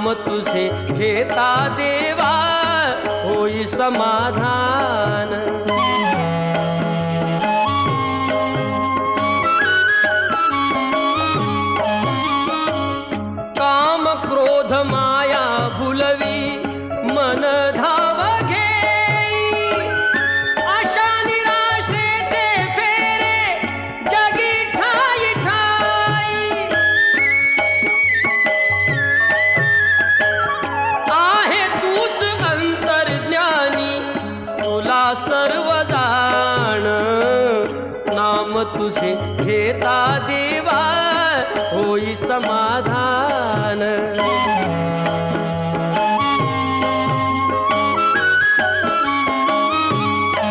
नाम तुझे घेता देवा होई समाधान। काम क्रोध माया भुलवी मन धाव घेई, आशा निराशेचे फेरे जगी ठाई ठाई। आहे तूच अंतर्ज्ञानी तुला सर्व जाण, नाम तुझे घेता देवा होई समाधान।